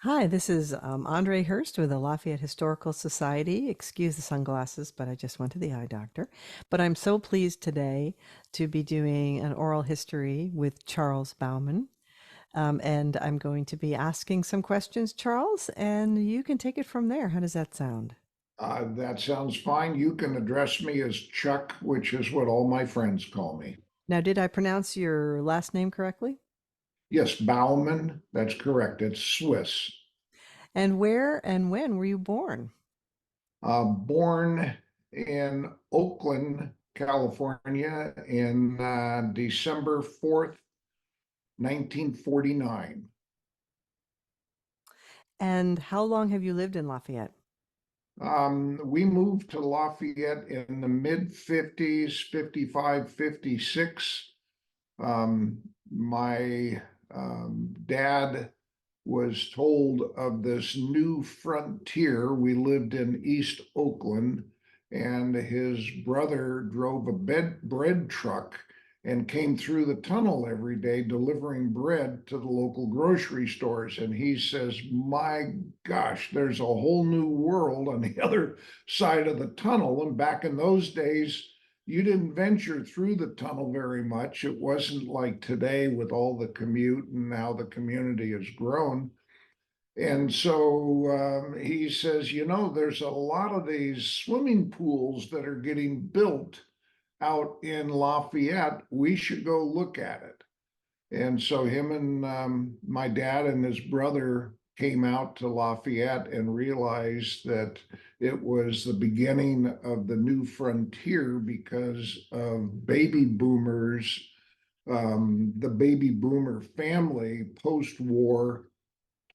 Hi, this is Andree Hurst with the Lafayette Historical Society. Excuse the sunglasses, but I just went to the eye doctor. But I'm so pleased today to be doing an oral history with Charles Baumann. And I'm going to be asking some questions, Charles, and you can take it from there. How does that sound? That sounds fine. You can address me as Chuck, which is what all my friends call me. Now, did I pronounce your last name correctly? Yes, Baumann, that's correct. It's Swiss. And where and when were you born? Born in Oakland, California in December 4th, 1949. And how long have you lived in Lafayette? We moved to Lafayette in the mid 50s, 55, 56. My dad was told of this new frontier. We lived in East Oakland, and his brother drove a bread truck and came through the tunnel every day delivering bread to the local grocery stores. And he says, my gosh, there's a whole new world on the other side of the tunnel. And back in those days, you didn't venture through the tunnel very much. It wasn't like today with all the commute and how the community has grown. And so he says, there's a lot of these swimming pools that are getting built out in Lafayette. We should go look at it. And so him and my dad and his brother came out to Lafayette and realized that it was the beginning of the new frontier because of baby boomers. The baby boomer family post-war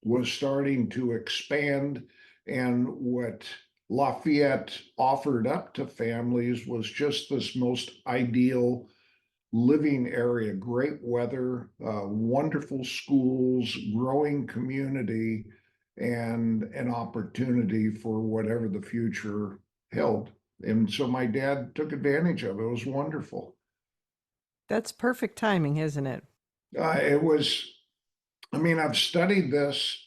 was starting to expand, and what Lafayette offered up to families was just this most ideal living area, great weather, wonderful schools, growing community, and an opportunity for whatever the future held. And so my dad took advantage of it. It was wonderful. That's perfect timing, isn't it? It was, I mean, I've studied this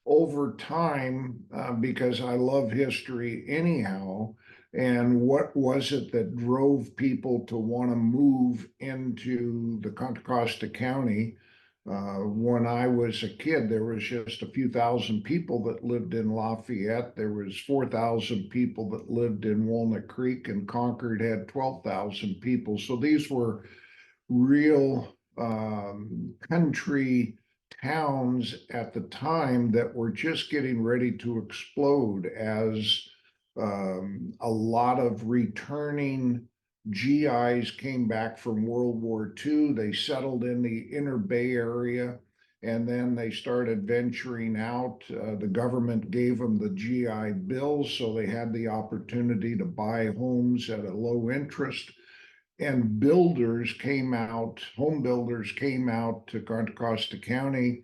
over time because I love history anyhow. And what was it that drove people to want to move into the Contra Costa County? When I was a kid, there was just a few thousand people that lived in Lafayette. There was 4,000 people that lived in Walnut Creek, and Concord had 12,000 people. So these were real country towns at the time that were just getting ready to explode as a lot of returning GIs came back from World War II. They settled in the inner Bay Area, and then they started venturing out. The government gave them the GI Bill, so they had the opportunity to buy homes at a low interest, and builders came out, home builders came out to Contra Costa County.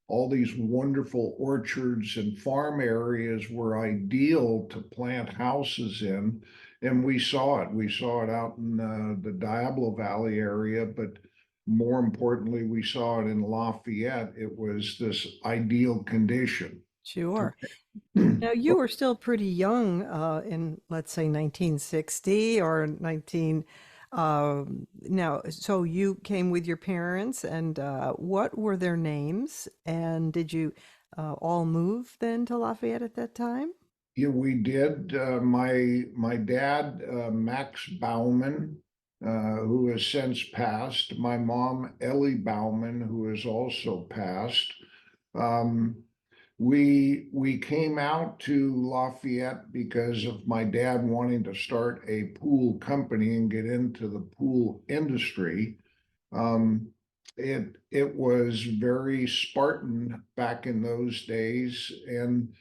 All these wonderful orchards and farm areas were ideal to plant houses in. And we saw it. We saw it out in the Diablo Valley area, but more importantly, we saw it in Lafayette. It was this ideal condition. Sure. Now, you were still pretty young in, let's say, 1960 or 19. Now, so you came with your parents, and what were their names? And did you all move then to Lafayette at that time? Yeah, we did. My dad, Max Baumann, who has since passed. My mom, Ellie Baumann, who has also passed. Um, we came out to Lafayette because of my dad wanting to start a pool company and get into the pool industry. Um, it was very Spartan back in those days, and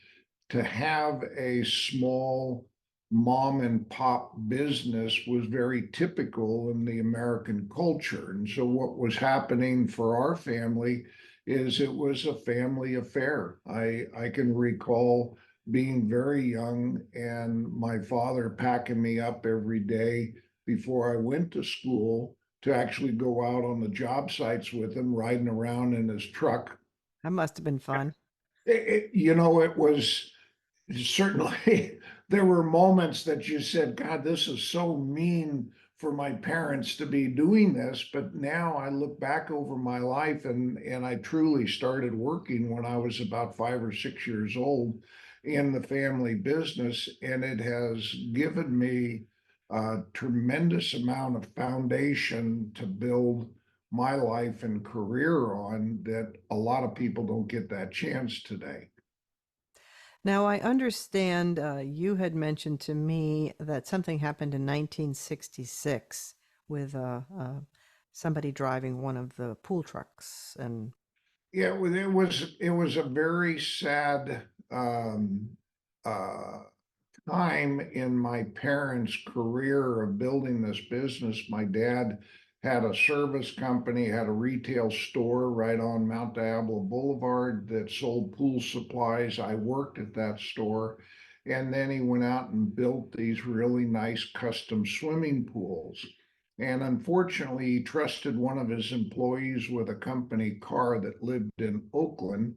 to have a small mom and pop business was very typical in the American culture. And so, what was happening for our family is it was a family affair. I can recall being very young and my father packing me up every day before I went to school to actually go out on the job sites with him, riding around in his truck. That must have been fun. It was certainly there were moments that you said, God, this is so mean for my parents to be doing this. But now I look back over my life and I truly started working when I was about 5 or 6 years old in the family business. And it has given me a tremendous amount of foundation to build my life and career on that a lot of people don't get that chance today. Now, I understand you had mentioned to me that something happened in 1966 with somebody driving one of the pool trucks. And Yeah, it was a very sad uh time in my parents' career of building this business. My dad had a service company, had a retail store right on Mount Diablo Boulevard that sold pool supplies. I worked at that store. And then he went out and built these really nice custom swimming pools. And unfortunately, he trusted one of his employees with a company car that lived in Oakland,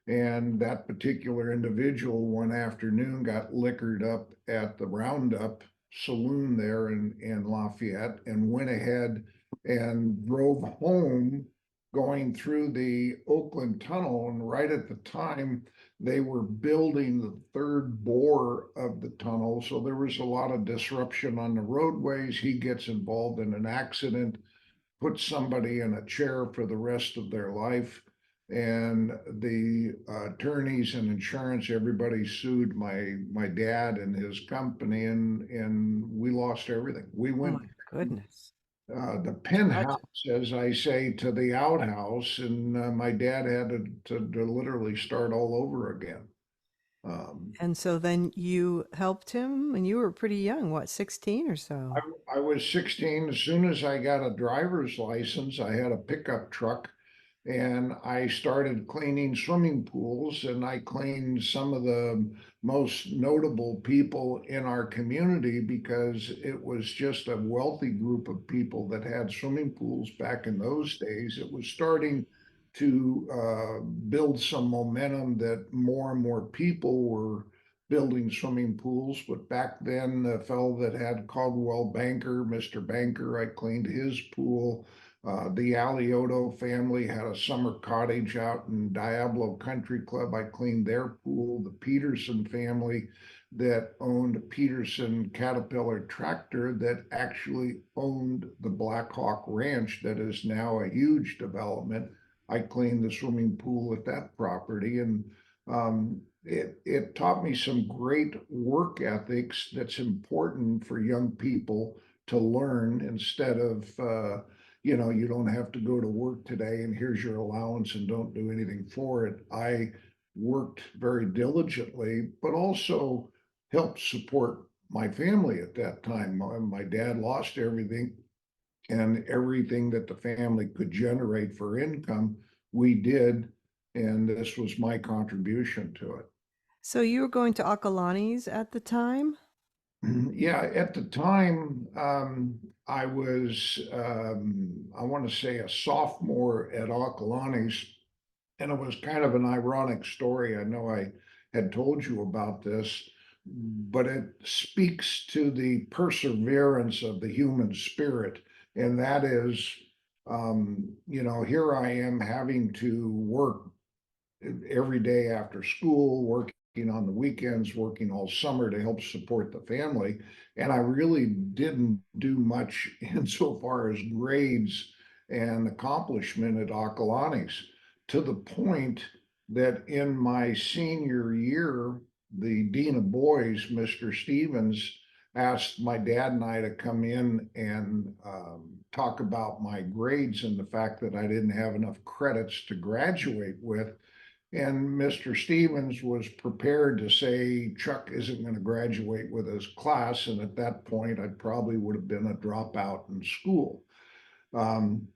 and that particular individual one afternoon got liquored up at the Roundup saloon there in Lafayette and went ahead and drove home going through the Oakland Tunnel. And right at the time, they were building the third bore of the tunnel. So there was a lot of disruption on the roadways. He gets involved in an accident, put somebody in a chair for the rest of their life. And the attorneys and insurance, everybody sued my dad and his company, and we lost everything. We oh went my goodness, the tragic. penthouse, as I say, to the outhouse, and my dad had to literally start all over again. Um, And so then you helped him, and you were pretty young, what, 16 or I, so? I was 16. As soon as I got a driver's license, I had a pickup truck and I started cleaning swimming pools, and I cleaned some of the most notable people in our community because it was just a wealthy group of people that had swimming pools back in those days. It was starting to build some momentum that more and more people were building swimming pools. But back then, the fellow that had Caldwell Banker, Mr. Banker, I cleaned his pool. The Alioto family had a summer cottage out in Diablo Country Club. I cleaned their pool. The Peterson family that owned Peterson Caterpillar Tractor that actually owned the Black Hawk Ranch that is now a huge development. I cleaned the swimming pool at that property, and it taught me some great work ethics that's important for young people to learn instead of you don't have to go to work today and here's your allowance and don't do anything for it. I worked very diligently, but also helped support my family at that time. My dad lost everything, and everything that the family could generate for income, we did. And this was my contribution to it. So you were going to Akalani's at the time? Yeah, at the time, I was, I want to say a sophomore at Akalani's, and it was kind of an ironic story. I know I had told you about this, but it speaks to the perseverance of the human spirit. And that is, here I am having to work every day after school, working on the weekends, working all summer to help support the family. And I really didn't do much insofar as grades and accomplishment at Akalani's, to the point that in my senior year, the Dean of Boys, Mr. Stevens, asked my dad and I to come in and talk about my grades and the fact that I didn't have enough credits to graduate with. And Mr. Stevens was prepared to say Chuck isn't going to graduate with his class. And at that point, I probably would have been a dropout in school. Um,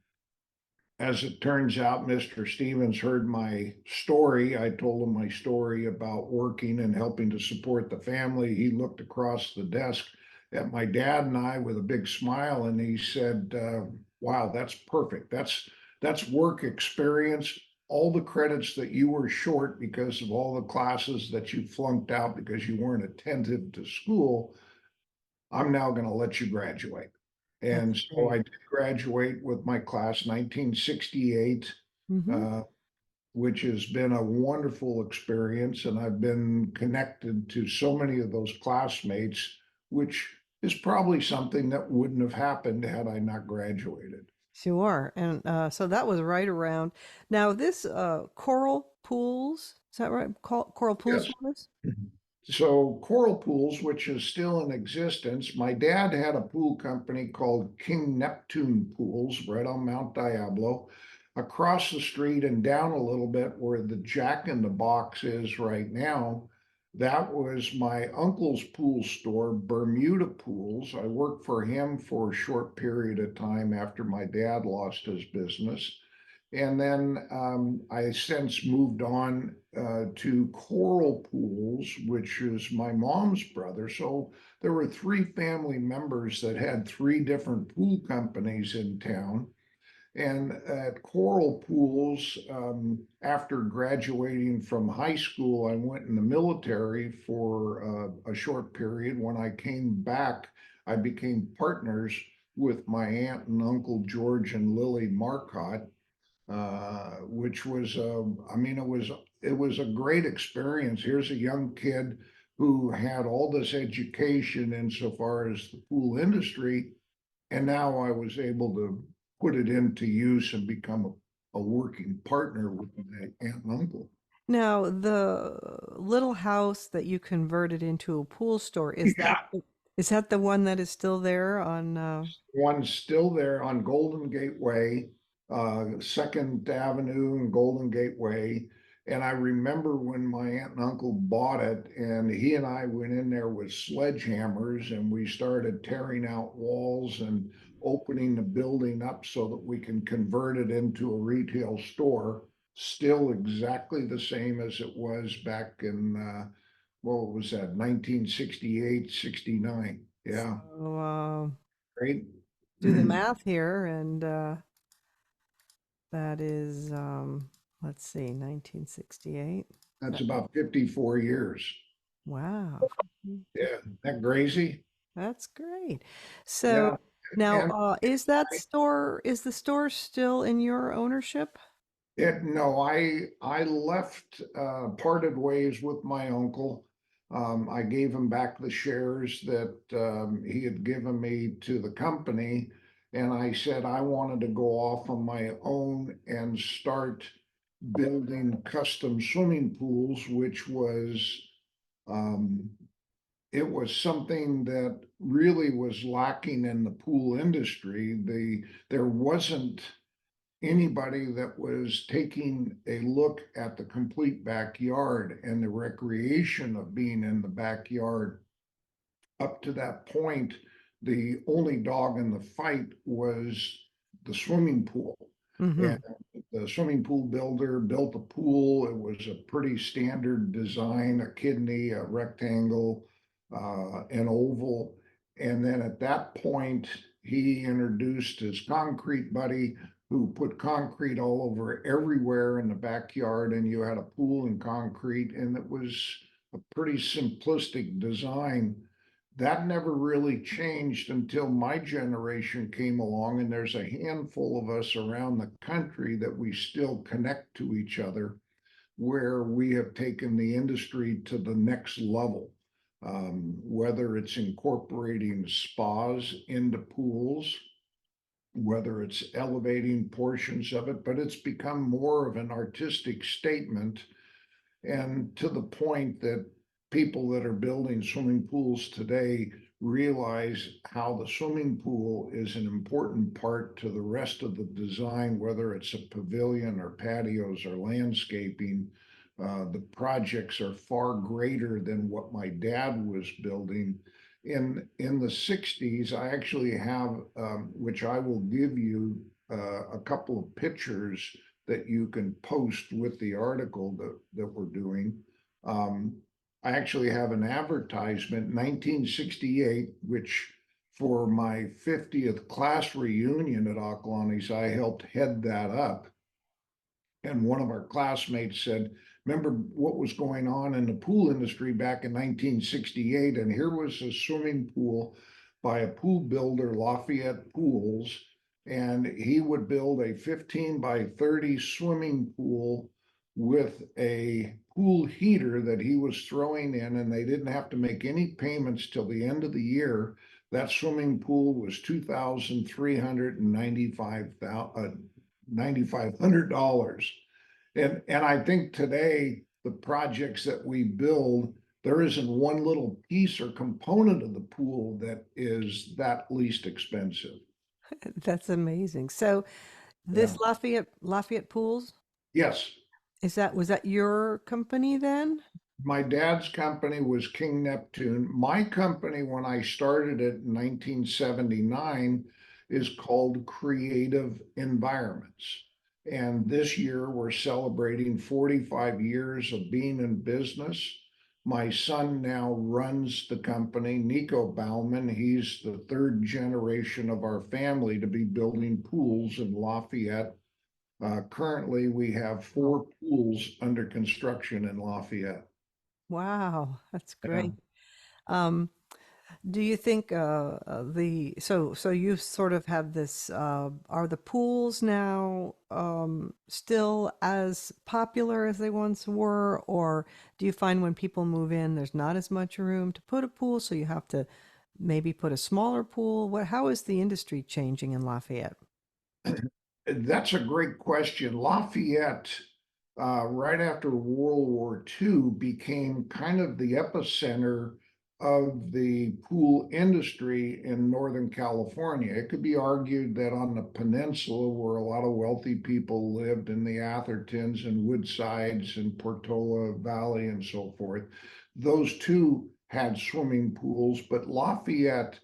as it turns out, Mr. Stevens heard my story. I told him my story about working and helping to support the family. He looked across the desk at my dad and I with a big smile, and he said, "Wow, that's perfect. That's work experience all the credits that you were short because of all the classes that you flunked out because you weren't attentive to school, I'm now going to let you graduate. And That's so I great. did graduate with my class 1968, Hmm. uh, which has been a wonderful experience. And I've been connected to so many of those classmates, which is probably something that wouldn't have happened had I not graduated. Sure. And so that was right around. Now, this Coral Pools, is that right? Coral Pools Yes. was? So Coral Pools, which is still in existence, my dad had a pool company called King Neptune Pools right on Mount Diablo. Across the street and down a little bit where the Jack in the Box is right now, that was my uncle's pool store, Bermuda Pools. I worked for him for a short period of time after my dad lost his business. And then I since moved on to Coral Pools, which is my mom's brother. So there were three family members that had three different pool companies in town. And at Coral Pools, after graduating from high school, I went in the military for a short period. When I came back, I became partners with my aunt and uncle George and Lily Marcotte, which was, I mean, it was a great experience. Here's a young kid who had all this education insofar as the pool industry, and now I was able to put it into use and become a working partner with my aunt and uncle. Now, the little house that you converted into a pool store, is that the one that is still there on One's still there on Golden Gateway, Second Avenue and Golden Gateway. And I remember when my aunt and uncle bought it, and he and I went in there with sledgehammers and we started tearing out walls and opening the building up so that we can convert it into a retail store. Still exactly the same as it was back in, what was that, 1968, 69. Yeah, so great. do the math here and that is let's see, 1968. That's That, about 54 years. wow. Yeah, isn't that crazy? That's great. So Yeah. now, And is the store still in your ownership? no, I left, parted ways with my uncle. I gave him back the shares that he had given me to the company. And I said I wanted to go off on my own and start building custom swimming pools, which was um, it was something that really was lacking in the pool industry. There wasn't anybody that was taking a look at the complete backyard and the recreation of being in the backyard. Up to that point, the only dog in the fight was the swimming pool. And Mm-hmm. the swimming pool builder built a pool. It was a pretty standard design, a kidney, a rectangle, an oval. And then at that point, he introduced his concrete buddy who put concrete all over everywhere in the backyard. And you had a pool in concrete, and it was a pretty simplistic design. That never really changed until my generation came along, and there's a handful of us around the country that we still connect to each other, where we have taken the industry to the next level. Whether it's incorporating spas into pools, whether it's elevating portions of it, but it's become more of an artistic statement, and to the point that people that are building swimming pools today realize how the swimming pool is an important part to the rest of the design, whether it's a pavilion or patios or landscaping. The projects are far greater than what my dad was building. In the 60s, I actually have, which I will give you, a couple of pictures that you can post with the article that we're doing. Um, I actually have an advertisement, 1968, which for my 50th class reunion at Ocklawney's, I helped head that up. And one of our classmates said, remember what was going on in the pool industry back in 1968? And here was a swimming pool by a pool builder, Lafayette Pools, and he would build a 15 by 30 swimming pool with a pool heater that he was throwing in, and they didn't have to make any payments till the end of the year. That swimming pool was $2,395. And I think today, the projects that we build, there isn't one little piece or component of the pool that is that least expensive. That's amazing. So Yeah. this Lafayette Pools, Yes. was that your company then? My dad's company was King Neptune. My company, when I started it in 1979, is called Creative Environments. And this year we're celebrating 45 years of being in business. My son now runs the company, Nico Baumann. He's the third generation of our family to be building pools in Lafayette. Currently, we have Oh, 4 pools under construction in Lafayette. wow, that's Yeah. great. Um, do you think so you sort of have this are the pools now still as popular as they once were, or do you find when people move in there's not as much room to put a pool, so you have to maybe put a smaller pool? How is the industry changing in Lafayette? That's a great question. Lafayette, right after World War II, became kind of the epicenter of the pool industry in Northern California. It could be argued that on the peninsula, where a lot of wealthy people lived in the Athertons and Woodsides and Portola Valley and so forth, those too had swimming pools, but Lafayette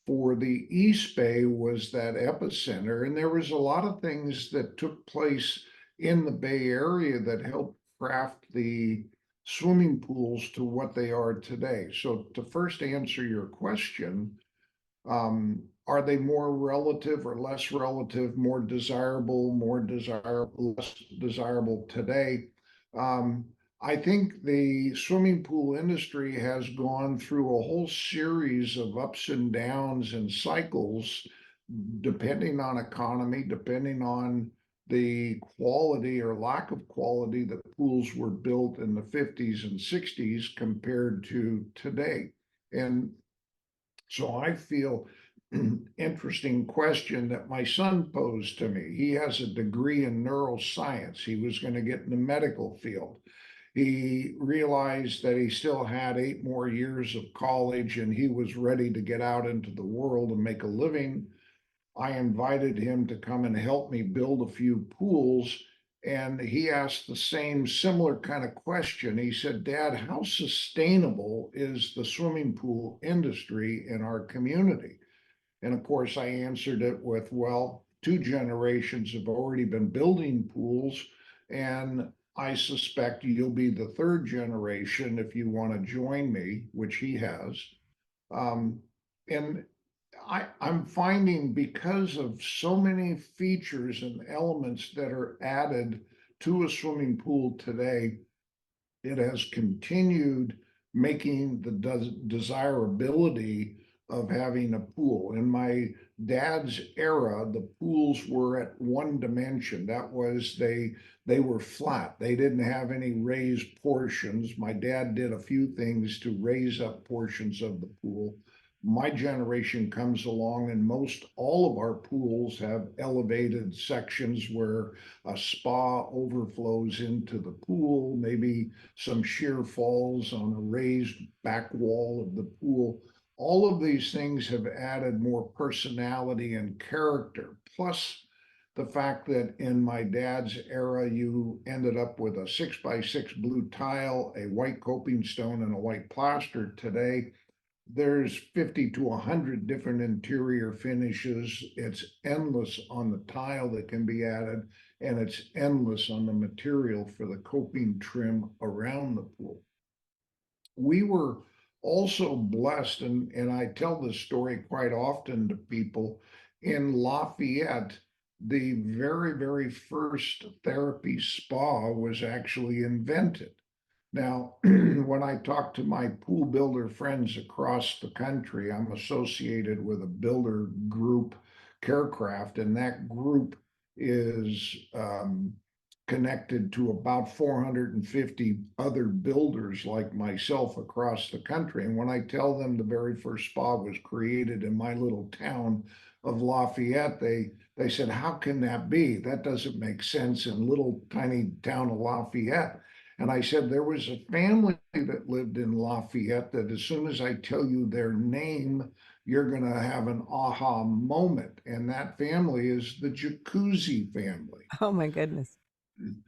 for the East Bay was that epicenter. And there was a lot of things that took place in the Bay Area that helped craft the swimming pools to what they are today. So to first answer your question, are they more relative or less relative, more desirable, less desirable today? Um, I think the swimming pool industry has gone through a whole series of ups and downs and cycles, depending on economy, depending on the quality or lack of quality that pools were built in the 50s and 60s compared to today. And so I feel interesting question that my son posed to me. He has a degree in neuroscience. He was going to get in the medical field. He realized that he still had 8 more years of college and he was ready to get out into the world and make a living. I invited him to come and help me build a few pools. And he asked the same similar kind of question. He said, Dad, how sustainable is the swimming pool industry in our community? And of course, I answered it with, well, 2 generations have already been building pools. And I suspect you'll be the third generation if you want to join me, which he has. Um, and I'm finding because of so many features and elements that are added to a swimming pool today, it has continued making the desirability of having a pool. In my dad's era, the pools were at one dimension. That was they were flat. They didn't have any raised portions. My dad did a few things to raise up portions of the pool. My generation comes along, and most all of our pools have elevated sections where a spa overflows into the pool, maybe some sheer falls on a raised back wall of the pool. All of these things have added more personality and character. Plus, the fact that in my dad's era, you ended up with a 6 by 6 blue tile, a white coping stone, and a white plaster. Today, there's 50 to 100 different interior finishes. It's endless on the tile that can be added, and it's endless on the material for the coping trim around the pool. We were also blessed, and I tell this story quite often to people in Lafayette. the very, very first therapy spa was actually invented. Now, when I talk to my pool builder friends across the country, I'm associated with a builder group, Carecraft, and that group is connected to about 450 other builders like myself across the country. And when I tell them the very first spa was created in my little town of Lafayette, they said, "How can that be? That doesn't make sense in little tiny town of Lafayette." And I said, there was a family that lived in Lafayette that as soon as I tell you their name, you're going to have an aha moment. And that family is the Jacuzzi family. Oh my goodness.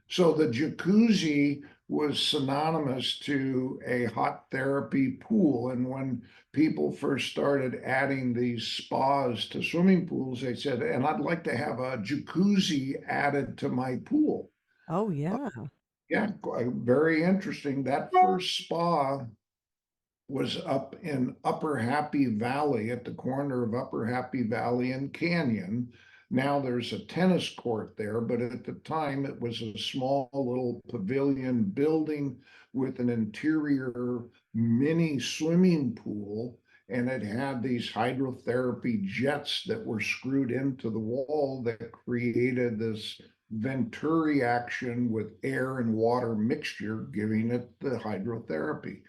So the Jacuzzi was synonymous to a hot therapy pool. And when people first started adding these spas to swimming pools, they said, and I'd like to have a Jacuzzi added to my pool. Oh yeah. Yeah, very interesting. That first spa was up in Upper Happy Valley at the corner of Upper Happy Valley and Canyon. Now there's a tennis court there, but at the time it was a small little pavilion building with an interior mini swimming pool. And it had these hydrotherapy jets that were screwed into the wall that created this venturi action with air and water mixture, giving it the hydrotherapy.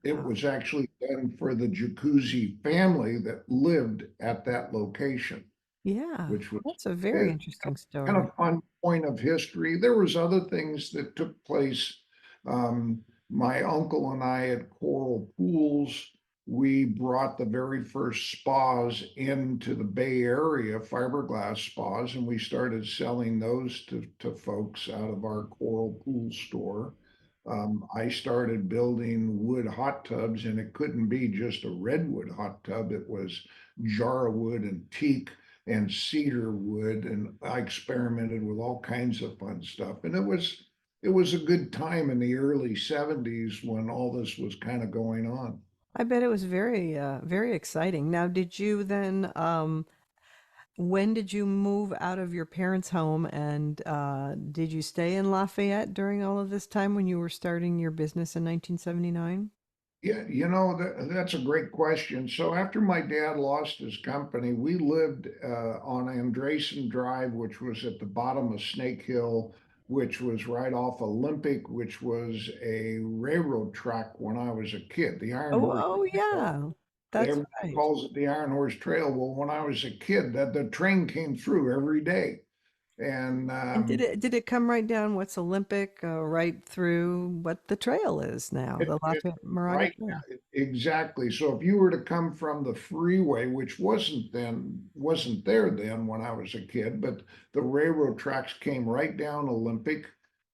It Wow. was actually done for the Jacuzzi family that lived at that location, Yeah. which was That's a very it, interesting kind story. of fun point of history. There was other things that took place. My uncle and I at Coral Pools, we brought the very first spas into the Bay Area, fiberglass spas, and we started selling those to folks out of our Coral Pool store. I started building wood hot tubs, and it couldn't be just a redwood hot tub. It was jarwood and teak and cedar wood, and I experimented with all kinds of fun stuff. And it was a good time in the early 70s when all this was kind of going on. I bet it was very, very exciting. Now, did you then, when did you move out of your parents' home and did you stay in Lafayette during all of this time when you were starting your business in 1979? Yeah, that's a great question. So after my dad lost his company, we lived on Andresen Drive, which was at the bottom of Snake Hill, which was right off Olympic, which was a railroad track when I was a kid. The Iron Oh, Horse oh Trail. yeah, that's Everybody right. calls it the Iron Horse Trail. Well, when I was a kid, that the train came through every day, and And did it come right down what's Olympic, right through what the trail is now, the it Lafayette Maradi right Trail? now, exactly. So if you were to come from the freeway, which wasn't there then when I was a kid, but the railroad tracks came right down Olympic,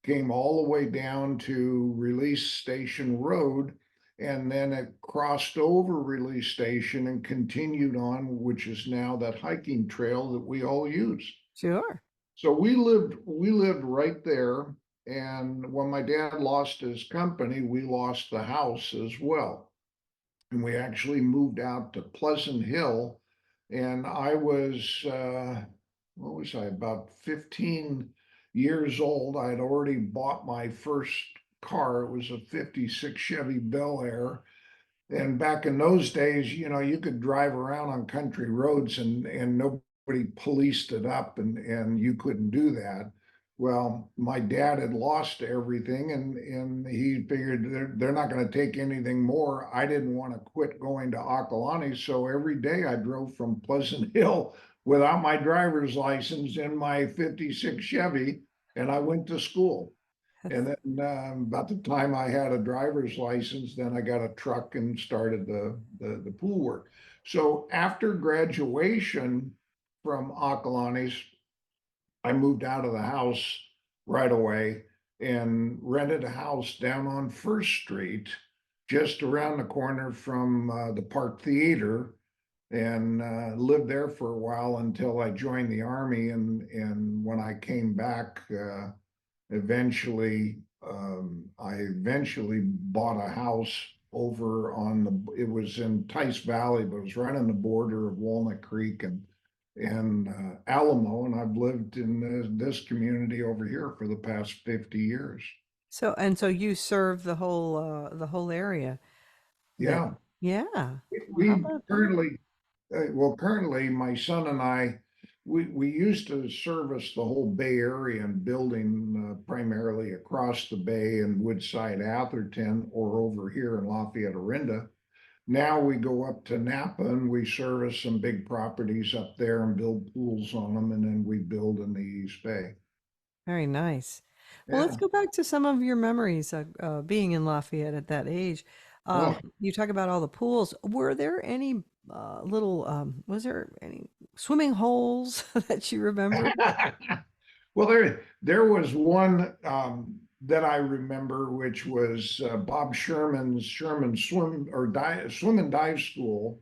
came all the way down to Release Station Road, and then it crossed over Release Station and continued on, which is now that hiking trail that we all use. Sure. So we lived right there. And when my dad lost his company, we lost the house as well. And we actually moved out to Pleasant Hill. And I was, what was I, about 15 years old. I had already bought my first car. It was a 56 Chevy Bel Air. And back in those days, you could drive around on country roads and nobody policed it up and you couldn't do that. Well, my dad had lost everything and he figured they're not going to take anything more. I didn't want to quit going to Akalani. So every day I drove from Pleasant Hill without my driver's license in my 56 Chevy and I went to school. And then about the time I had a driver's license, then I got a truck and started the pool work. So after graduation from Akalani's, I moved out of the house right away and rented a house down on First Street, just around the corner from the Park Theater, and lived there for a while until I joined the Army. And when I came back, I eventually bought a house over it was in Tice Valley, but it was right on the border of Walnut Creek in Alamo, and I've lived in this community over here for the past 50 years. So and so you serve the whole area Yeah, then. Yeah. Well, how we about that? currently, well, currently my son and I, we used to service the whole Bay Area and building primarily across the bay in Woodside, Atherton, or over here in Lafayette, Orinda. Now we go up to Napa and we service some big properties up there and build pools on them, and then we build in the East Bay. Very nice. Well, let's Yeah. go back to some of your memories of being in Lafayette at that age. Oh. You talk about all the pools. Were there any was there any swimming holes that you remember? Well, there was one that I remember, which was Bob Sherman's Sherman Swim and Dive School.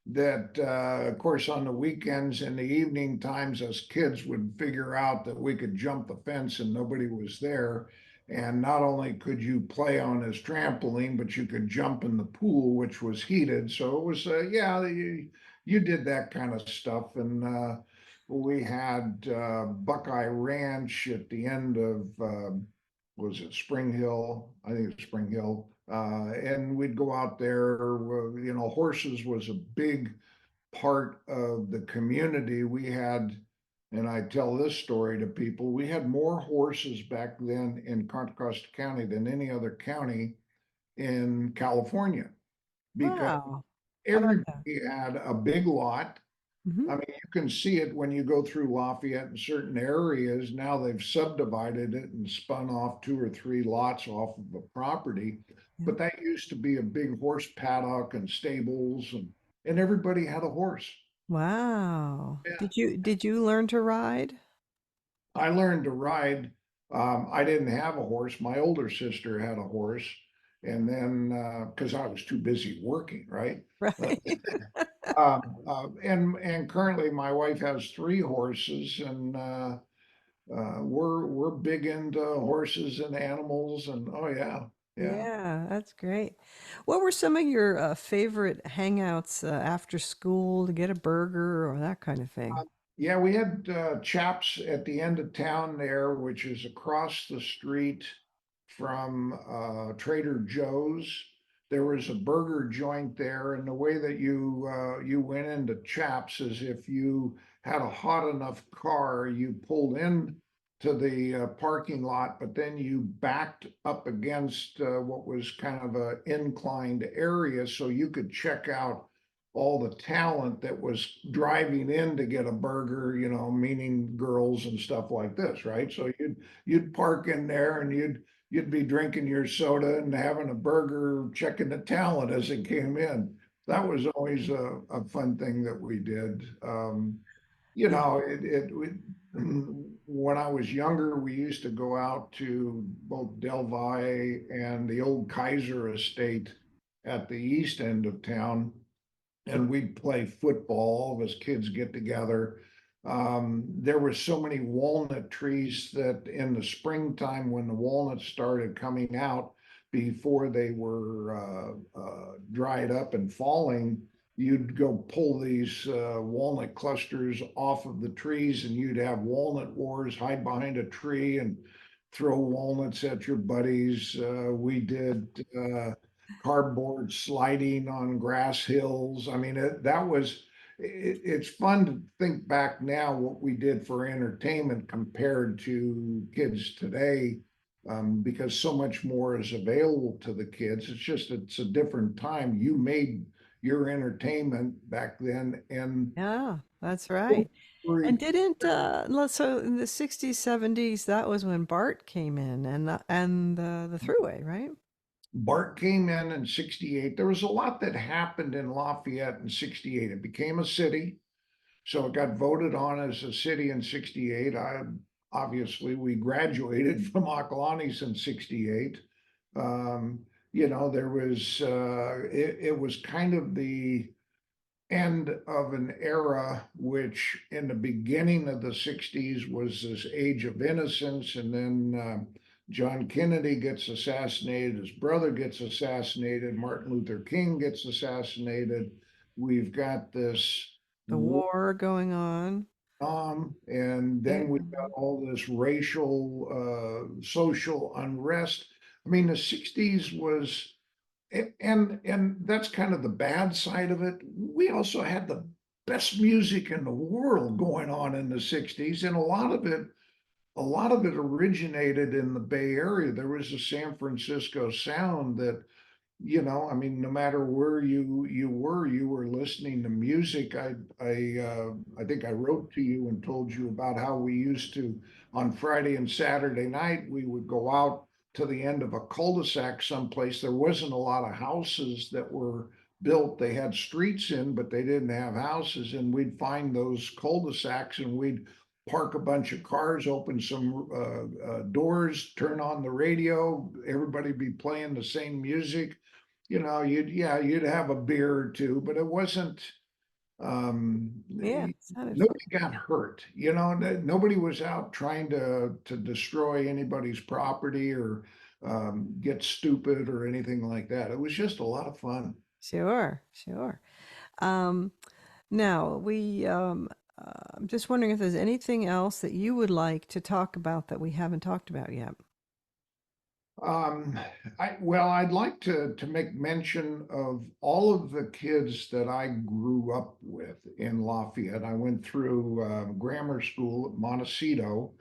That, of course, on the weekends and the evening times, us kids would figure out that we could jump the fence and nobody was there. And not only could you play on his trampoline, but you could jump in the pool, which was heated. So it was, yeah, you did that kind of stuff. And we had Buckeye Ranch at the end of, was it Spring Hill? I think it's Spring Hill. And we'd go out there, horses was a big part of the community. We had, and I tell this story to people, we had more horses back then in Contra Costa County than any other county in California because Wow. How about that? everybody had a big lot. I Hmm. mean, you can see it when you go through Lafayette in certain areas. Now they've subdivided it and spun off two or three lots off of the property. Yeah. But that used to be a big horse paddock and stables, and everybody had a horse. Wow. Yeah. Did you learn to ride? I learned to ride. I didn't have a horse. My older sister had a horse. And then, because I was too busy working, right? Right. And currently my wife has three horses, and we're big into horses and animals, and oh yeah, yeah. Yeah, that's great. What were some of your favorite hangouts after school to get a burger or that kind of thing? Yeah, we had Chaps at the end of town there, which is across the street from Trader Joe's. There was a burger joint there, and the way that you went into Chaps is if you had a hot enough car, you pulled in to the parking lot, but then you backed up against what was kind of a inclined area, so you could check out all the talent that was driving in to get a burger, meaning girls and stuff like this, right? So you'd park in there and you'd be drinking your soda and having a burger, checking the talent as it came in. That was always a fun thing that we did. Yeah. When I was younger, we used to go out to both Delvi and the old Kaiser estate at the east end of town, and we'd play football. All of us kids get together. There were so many walnut trees that in the springtime, when the walnuts started coming out, before they were dried up and falling, you'd go pull these walnut clusters off of the trees, and you'd have walnut wars, hide behind a tree and throw walnuts at your buddies. We did cardboard sliding on grass hills. I mean, it's fun to think back now what we did for entertainment compared to kids today, because so much more is available to the kids. It's a different time. You made your entertainment back then, and Yeah, that's right. And didn't so in the 60s, 70s, that was when BART came in and the thruway, right? Bart came in '68. There was a lot that happened in Lafayette in '68. It became a city. So it got voted on as a city in '68. Obviously we graduated from Ocalanis in '68. There was it was kind of the end of an era, which in the beginning of the '60s was this age of innocence, and then John Kennedy gets assassinated, his brother gets assassinated, Martin Luther King gets assassinated. We've got this The war going on. And Yeah. then we've got all this racial, social unrest. I mean, the '60s was, and that's kind of the bad side of it. We also had the best music in the world going on in the '60s, and a lot of it originated in the Bay Area. There was a San Francisco sound that, I mean, no matter where you were listening to music. I think I wrote to you and told you about how we used to, on Friday and Saturday night, we would go out to the end of a cul-de-sac someplace. There wasn't a lot of houses that were built. They had streets in, but they didn't have houses. And we'd find those cul-de-sacs and we'd park a bunch of cars, open some doors, turn on the radio. Everybody be playing the same music. You'd have a beer or two, but it wasn't, Yeah, sounded fun. nobody got hurt. Nobody was out trying to destroy anybody's property or get stupid or anything like that. It was just a lot of fun. Sure, sure. Um, Now, I'm just wondering if there's anything else that you would like to talk about that we haven't talked about yet. Um, I'd like to make mention of all of the kids that I grew up with in Lafayette. I went through grammar school at Montecito,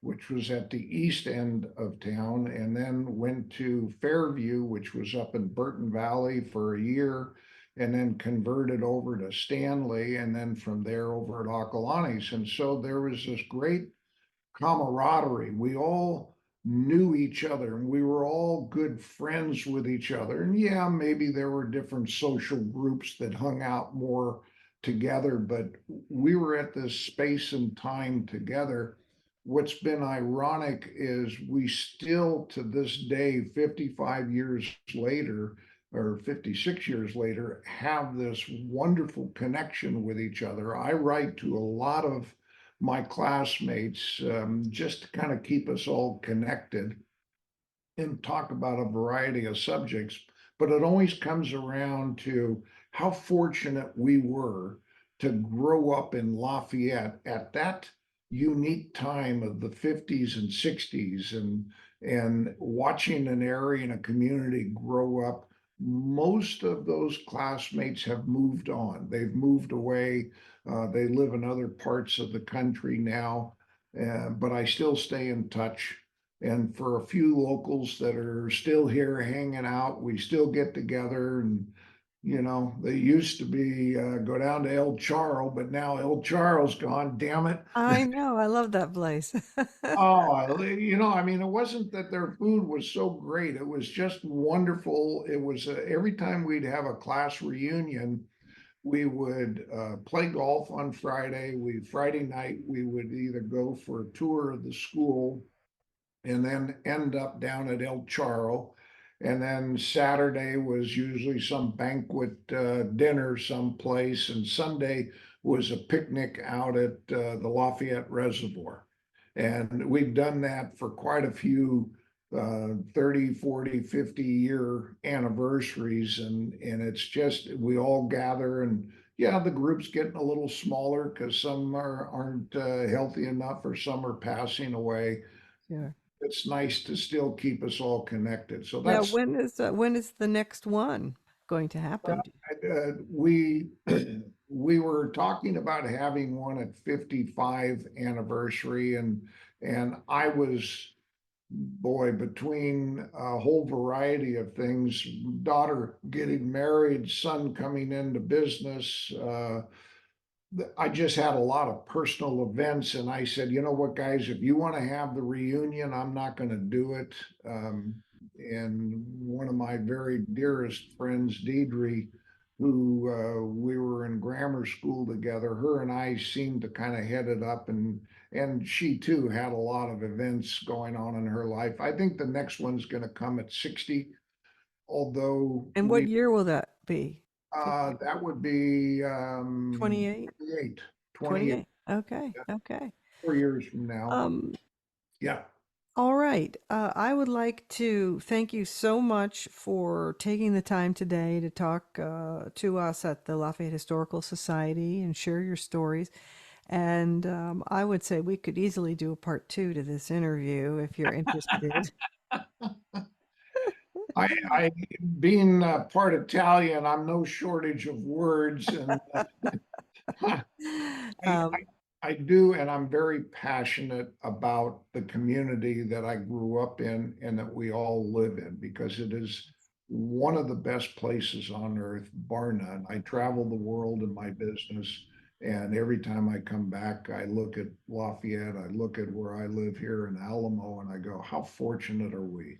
which was at the east end of town, and then went to Fairview, which was up in Burton Valley for a year, and then converted over to Stanley, and then from there over at Acalanes. And so there was this great camaraderie. We all knew each other and we were all good friends with each other. And yeah, maybe there were different social groups that hung out more together, but we were at this space and time together. What's been ironic is we still, to this day, 55 years later, or 56 years later, have this wonderful connection with each other. I write to a lot of my classmates, just to kind of keep us all connected and talk about a variety of subjects. But it always comes around to how fortunate we were to grow up in Lafayette at that unique time of the 50s and 60s, and watching an area and a community grow up. Most of those classmates have moved on. They've moved away. They live in other parts of the country now, but I still stay in touch. And for a few locals that are still here hanging out, we still get together. And, they used to be go down to El Charro, but now El Charro's gone, damn it. I know, I love that place. Oh, I mean, it wasn't that their food was so great. It was just wonderful. It was every time we'd have a class reunion, we would play golf on Friday. Friday night, we would either go for a tour of the school and then end up down at El Charro. And then Saturday was usually some banquet dinner someplace, and Sunday was a picnic out at the Lafayette Reservoir. And we've done that for quite a few 30, 40, 50-year anniversaries. And it's just, we all gather, and yeah, the group's getting a little smaller because some aren't healthy enough or some are passing away. Sure. It's nice to still keep us all connected. So Now, that's when is the next one going to happen? we we were talking about having one at 55 anniversary, and I was, boy, between a whole variety of things, daughter getting married, son coming into business, I just had a lot of personal events, and I said, you know what, guys, if you want to have the reunion, I'm not going to do it. And one of my very dearest friends, Deidre, who we were in grammar school together, her and I seemed to kind of head it up, and she too had a lot of events going on in her life. I think the next one's going to come at 60, although And what year will that be? 50, that would be 28? 28, 28, 28. Okay, okay. 4 years from now. Um, Yeah. All right. I would like to thank you so much for taking the time today to talk to us at the Lafayette Historical Society and share your stories. And I would say we could easily do a part two to this interview if you're interested. I being part Italian, I'm no shortage of words, and I, Um, I do, and I'm very passionate about the community that I grew up in and that we all live in because it is one of the best places on earth, bar none. I travel the world in my business, and every time I come back, I look at Lafayette, I look at where I live here in Alamo, and I go, how fortunate are we?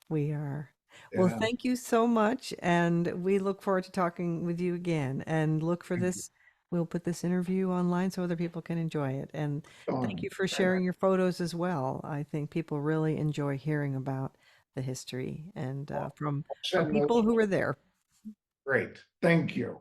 we are. Well, Yeah. thank you so much. And we look forward to talking with you again. And look for Thank you. this. We'll put this interview online so other people can enjoy it. And thank Dawn. you for sharing your photos as well. I think people really enjoy hearing about the history and I'll from send those. people who were there. Great. Thank you.